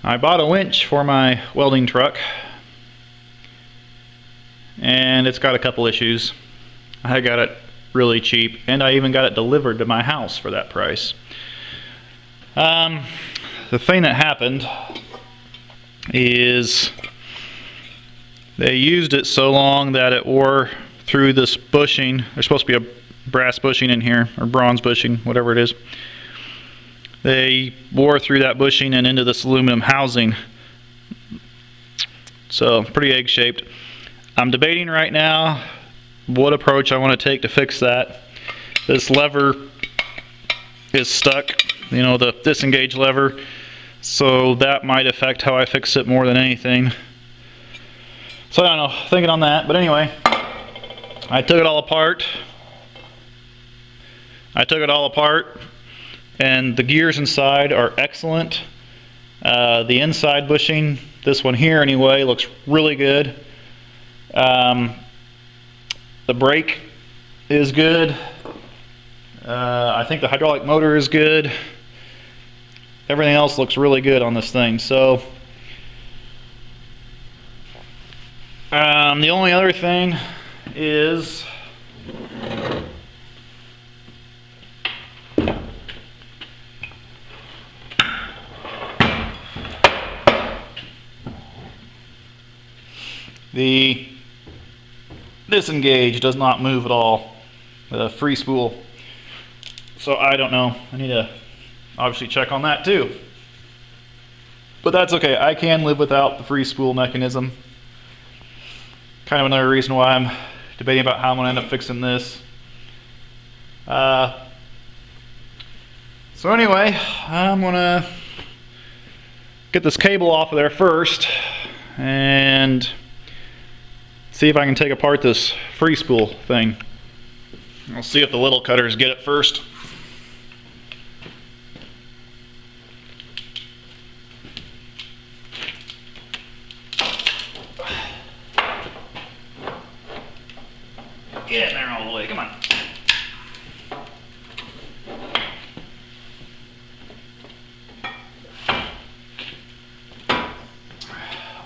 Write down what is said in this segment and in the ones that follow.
I bought a winch for my welding truck, and it's got a couple issues. I got it really cheap, and I even got it delivered to my house for that price. The thing that happened is they used it so long that it wore through this bushing. There's supposed to be a brass bushing in here, or bronze bushing, whatever it is. They wore through that bushing and into this aluminum housing. So pretty egg-shaped. I'm debating right now what approach I want to take to fix that. This lever is stuck, you know, the disengage lever, so that might affect how I fix it more than anything. So I don't know, thinking on that. But anyway, I took it all apart. And the gears inside are excellent. The inside bushing, this one here anyway, looks really good. The brake is good. I think the hydraulic motor is good. Everything else looks really good on this thing. So the only other thing is the disengage does not move at all, the free spool. So I don't know. I need to obviously check on that too. But that's okay. I can live without the free spool mechanism. Kind of another reason why I'm debating about how I'm going to end up fixing this. So anyway, I'm going to get this cable off of there first and see if I can take apart this free spool thing. I'll see if the little cutters get it first. Get in there all the way, come on.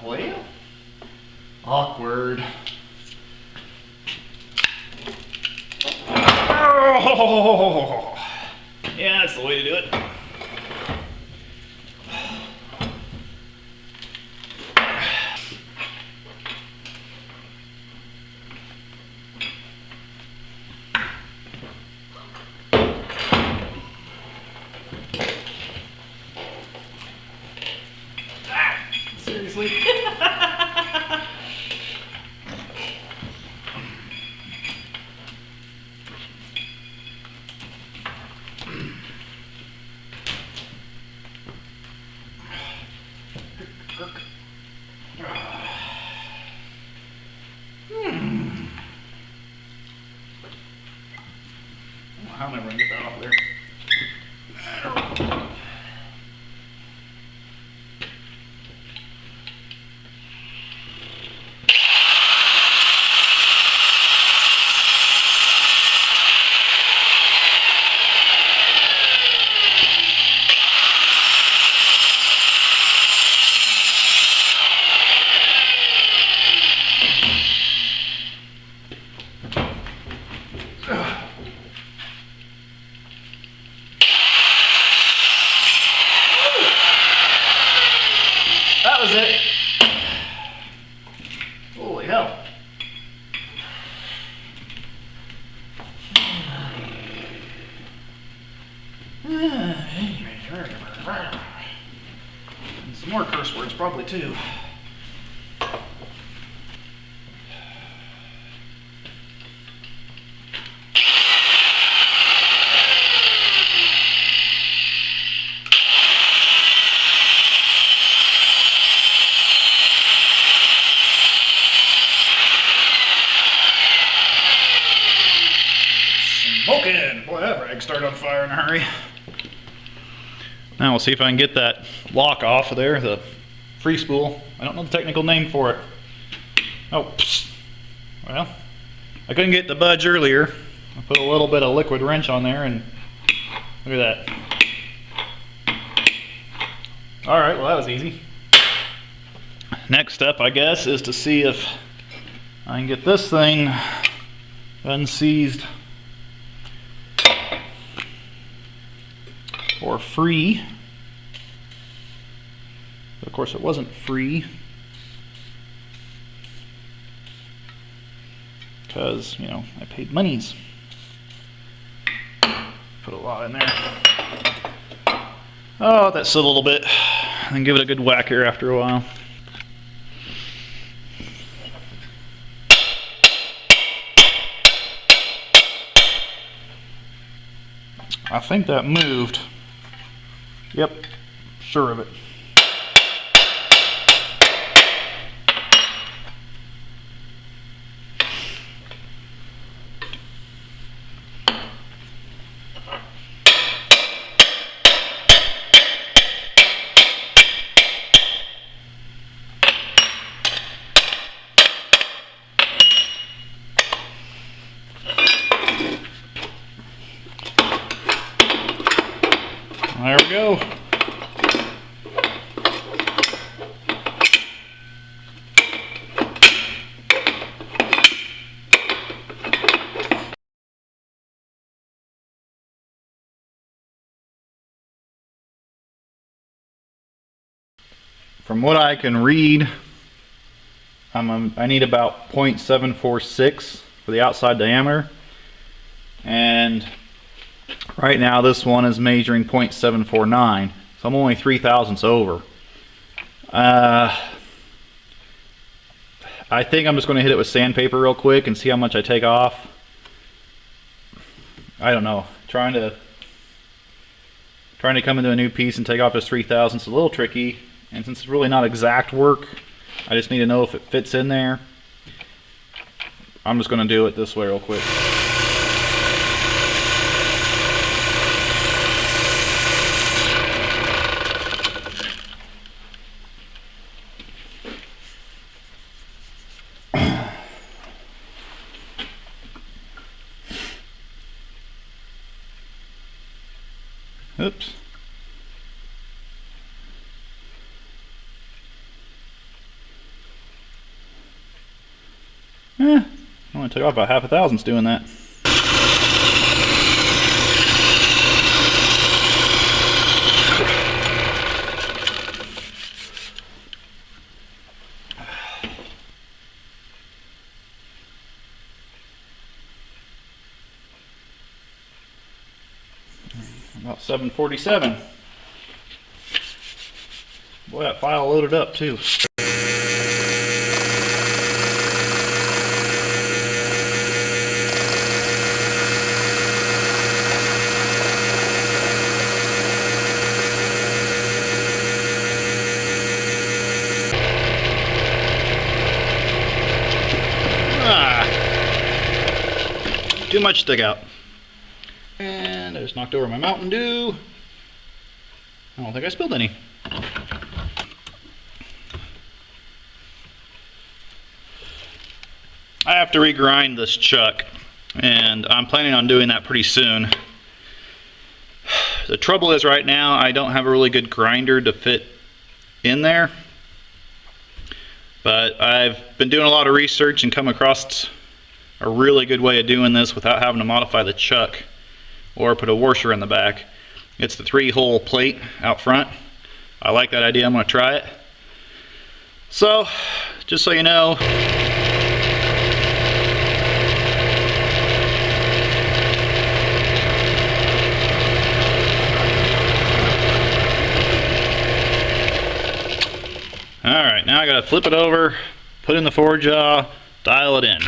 Well, awkward. Oh, yeah, that's the way to do it. Seriously? How am I going to get that off there? That was it. Holy hell. And some more curse words probably too. Smoking! Boy, that rag started on fire in a hurry. Now we'll see if I can get that lock off of there, the free spool. I don't know the technical name for it. Oh, psst. Well, I couldn't get the budge earlier. I put a little bit of liquid wrench on there and look at that. Alright, well that was easy. next step, I guess, is to see if I can get this thing unseized for free. Of course, it wasn't free because, you know, I paid monies. Put a lot in there. Oh, that sit a little bit, and give it a good whack here after a while. I think that moved. Yep, sure of it. There we go. From what I can read, I need about 0.746 for the outside diameter, and right now this one is measuring 0.749, so I'm only 0.03 over. I think I'm just going to hit it with sandpaper real quick and see how much I take off. I don't know. Trying to come into a new piece and take off just 0.03 is a little tricky, and since it's really not exact work, I just need to know if it fits in there. I'm just going to do it this way real quick. Oops. I only took off about 0.5 thousandths doing that. About 747. Boy, that file loaded up too. Too much stick out. And I just knocked over my Mountain Dew. I don't think I spilled any. I have to regrind this chuck, and I'm planning on doing that pretty soon. The trouble is right now I don't have a really good grinder to fit in there, but I've been doing a lot of research and come across a really good way of doing this without having to modify the chuck or put a washer in the back. It's the 3-hole plate out front. I like that idea. I'm going to try it. So, just so you know, alright, now I got to flip it over, put in the 4-jaw, dial it in.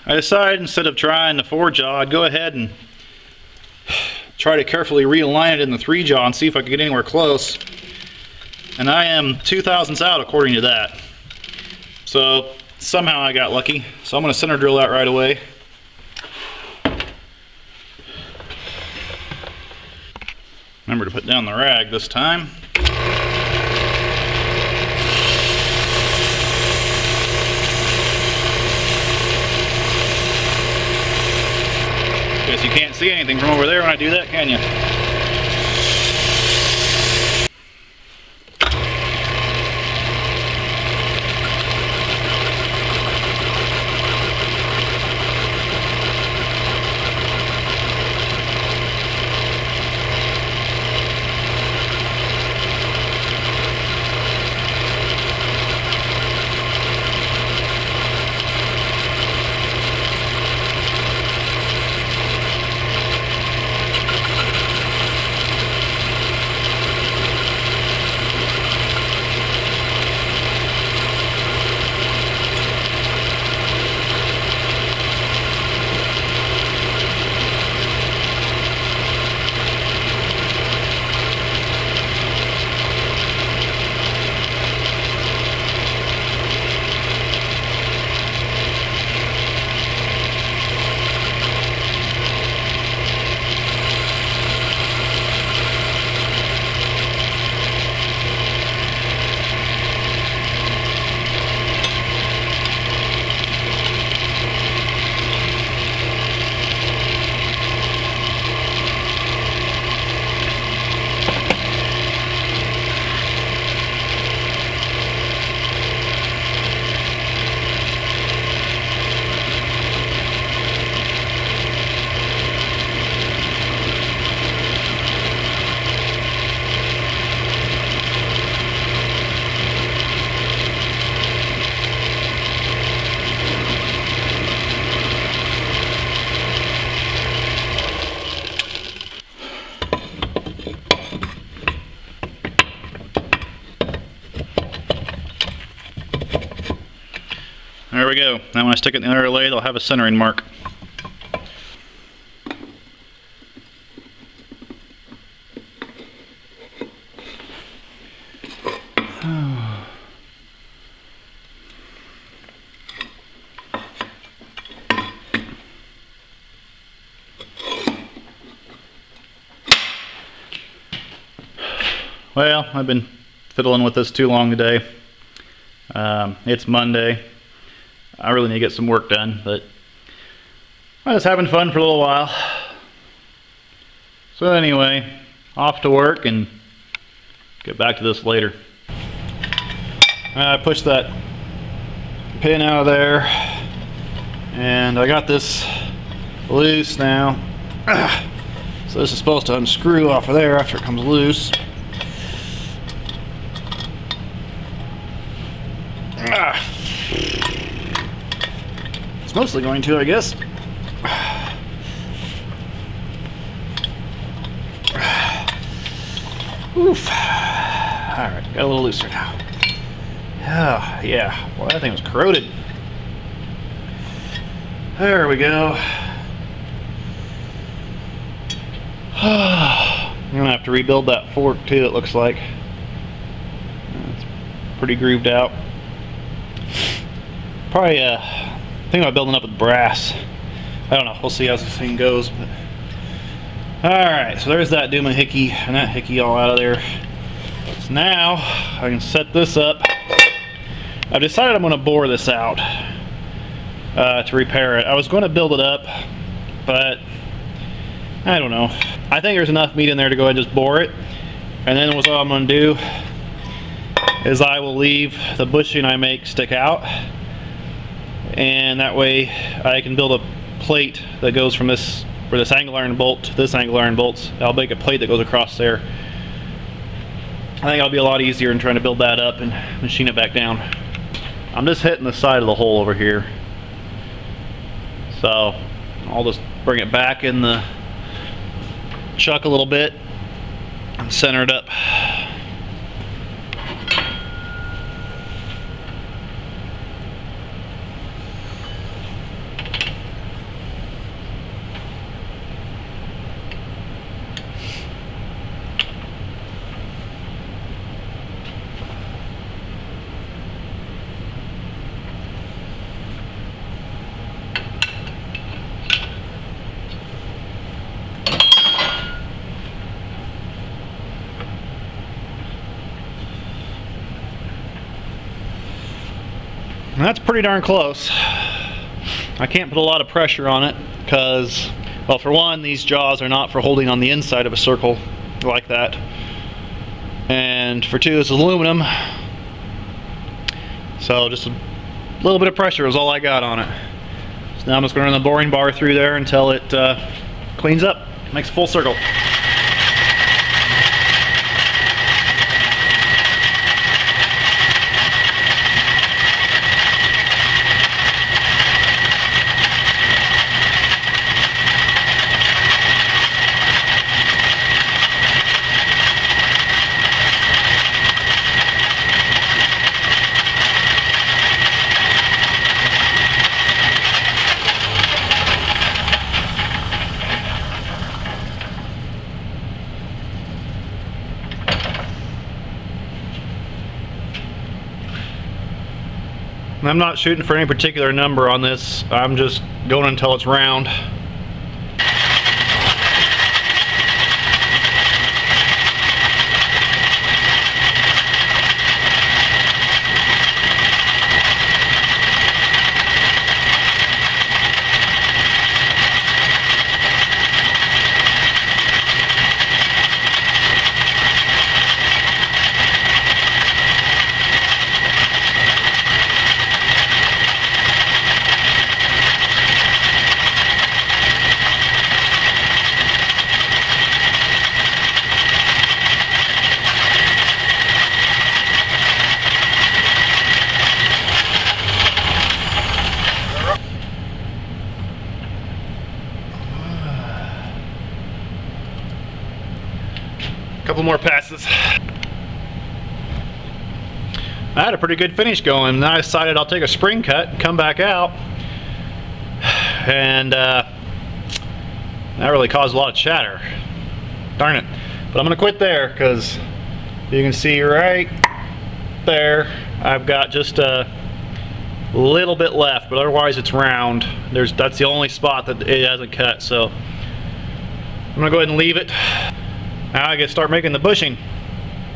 I decided instead of trying the 4-jaw, I'd go ahead and try to carefully realign it in the 3-jaw and see if I could get anywhere close. And I am 0.02 out according to that. So somehow I got lucky. So I'm going to center drill that right away. Remember to put down the rag this time. Guess you can't see anything from over there when I do that, can you? There we go. Now when I stick it in the other lathe, I'll have a centering mark. Well, I've been fiddling with this too long today. It's Monday. I really need to get some work done, but I was having fun for a little while. So anyway, off to work and get back to this later. I pushed that pin out of there and I got this loose now. So this is supposed to unscrew off of there after it comes loose. It's mostly going to, I guess. Oof. Alright, got a little looser now. Oh, yeah. Well, that thing was corroded. There we go. I'm gonna have to rebuild that fork too, it looks like. It's pretty grooved out. Probably thinking about building up with brass. I don't know, we'll see how this thing goes. Alright, so there's that doohickey and that hickey all out of there. So now I can set this up. I've decided I'm going to bore this out to repair it. I was going to build it up, but I don't know. I think there's enough meat in there to go ahead and just bore it. And then what I'm going to do is I will leave the bushing I make stick out. And that way I can build a plate that goes from this, where this angle iron bolt to this angle iron bolts. I'll make a plate that goes across there. I think it'll be a lot easier in trying to build that up and machine it back down. I'm just hitting the side of the hole over here. So I'll just bring it back in the chuck a little bit and center it up. And that's pretty darn close. I can't put a lot of pressure on it because, well, for one, these jaws are not for holding on the inside of a circle like that. And for two, it's aluminum. So just a little bit of pressure is all I got on it. So now I'm just going to run the boring bar through there until it cleans up, makes a full circle. I'm not shooting for any particular number on this. I'm just going until it's round. Couple more passes. I had a pretty good finish going, and I decided I'll take a spring cut and come back out, and that really caused a lot of chatter. Darn it. But I'm gonna quit there, because you can see right there I've got just a little bit left, but otherwise it's round. That's the only spot that it hasn't cut, so I'm gonna go ahead and leave it. Now I get to start making the bushing.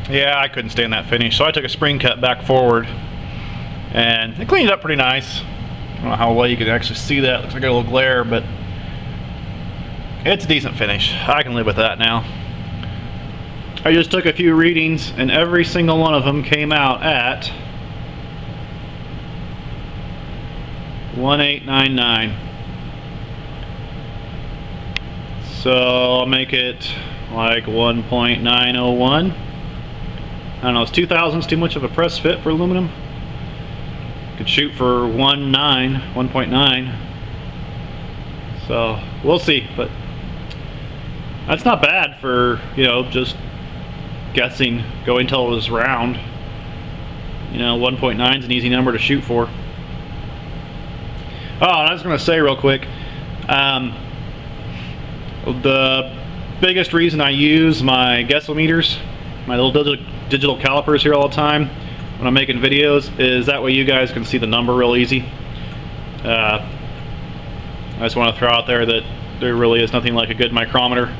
Yeah, I couldn't stand that finish, so I took a spring cut back forward, and it cleaned it up pretty nice. I don't know how well you can actually see that. Looks like a little glare, but it's a decent finish. I can live with that now. I just took a few readings, and every single one of them came out at 1899. So I'll make it like 1.901. I don't know, is 2000s too much of a press fit for aluminum? Could shoot for 1.9. So we'll see, but that's not bad for, you know, just guessing, going till it was round. You know, 1.9 is an easy number to shoot for. Oh, and I was going to say real quick, the biggest reason I use my guessometers, my little digital calipers here all the time when I'm making videos, is that way you guys can see the number real easy. I just want to throw out there that there really is nothing like a good micrometer.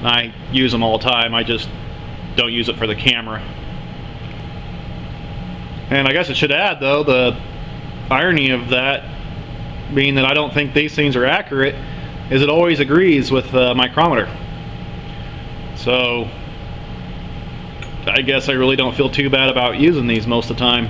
I use them all the time, I just don't use it for the camera. And I guess it should add, though, the irony of that being that I don't think these things are accurate is it always agrees with the micrometer. So I guess I really don't feel too bad about using these most of the time.